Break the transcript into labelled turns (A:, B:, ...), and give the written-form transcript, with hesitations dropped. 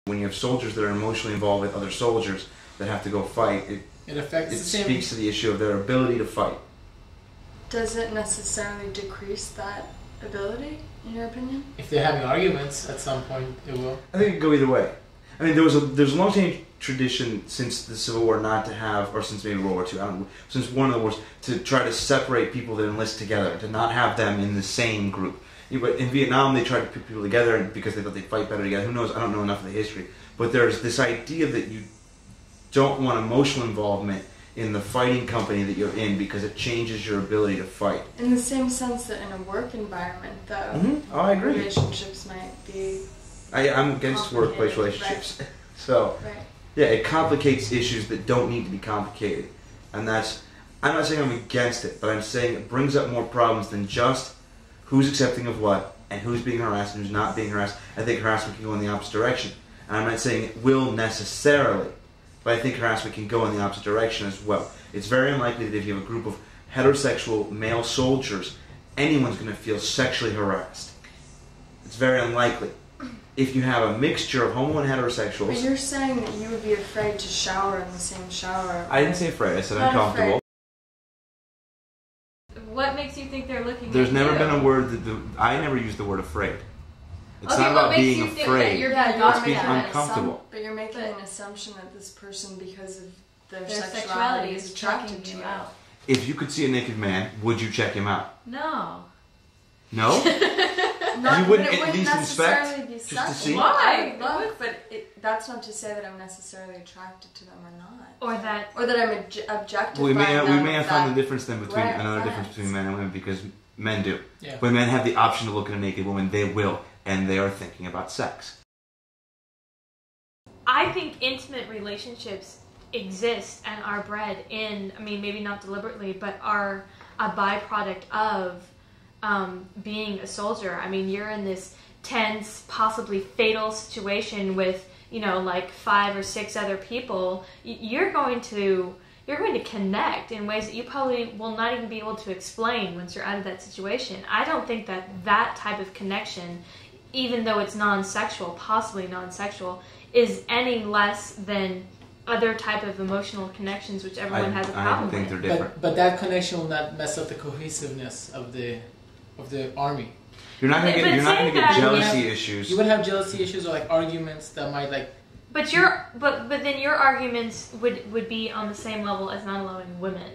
A: When you have soldiers that are emotionally involved with other soldiers that have to go fight, it speaks to the issue of their ability to fight.
B: Does it necessarily decrease that ability, in your opinion?
C: If they're having arguments, at some point it will.
A: I think it could go either way. I mean, there's a long-standing tradition since the Civil War not to have, or since maybe World War II, I don't know, since one of the wars, to try to separate people that enlist together, to not have them in the same group. But in Vietnam, they tried to put people together because they thought they'd fight better together. Who knows? I don't know enough of the history. But there's this idea that you don't want emotional involvement in the fighting company that you're in because it changes your ability to fight.
B: In the same sense that in a work environment, though,
A: Oh, I agree.
B: relationships might be...
A: I'm against workplace relationships. Right. So,
B: right.
A: Yeah, it complicates issues that don't need to be complicated. And that's, I'm not saying I'm against it, but I'm saying it brings up more problems than just who's accepting of what and who's being harassed and who's not being harassed. I think harassment can go in the opposite direction. And I'm not saying it will necessarily, but I think harassment can go in the opposite direction as well. It's very unlikely that if you have a group of heterosexual male soldiers, anyone's going to feel sexually harassed. It's very unlikely. If you have a mixture of homo and heterosexuals...
B: But you're saying that you would be afraid to shower in the same shower.
A: I didn't say afraid, I said uncomfortable.
D: What makes you think they're looking
A: There's
D: at
A: never
D: you?
A: been a word that... I never used the word afraid. It's
D: okay,
A: not about being afraid.
B: It's
A: being uncomfortable.
B: But you're making an assumption that this person, because of their
D: sexuality,
B: is attracted to you.
D: Out.
A: If you could see a naked man, would you check him out?
D: No.
A: No? You wouldn't at least inspect?
B: Be
A: just to see?
D: Why?
B: I would look, but that's not to say that I'm necessarily attracted to them or not.
D: Or that
B: I'm objective.
A: Well, we may have found the difference then between another difference between men and women, because men do.
C: Yeah.
A: When men have the option to look at a naked woman, they will, and they are thinking about sex.
D: I think intimate relationships exist and are bred in, I mean, maybe not deliberately, but are a byproduct of being a soldier. I mean, you're in this tense, possibly fatal situation with, you know, like 5 or 6 other people. You're going to connect in ways that you probably will not even be able to explain once you're out of that situation. I don't think that type of connection, even though it's non-sexual, possibly non-sexual, is any less than other type of emotional connections which everyone has a problem
A: I think
D: with.
A: they're different.
C: But that connection will not mess up the cohesiveness of the army.
A: You're not going to get jealousy issues.
C: You would have jealousy issues or like arguments that might like.
D: But then your arguments would be on the same level as not allowing women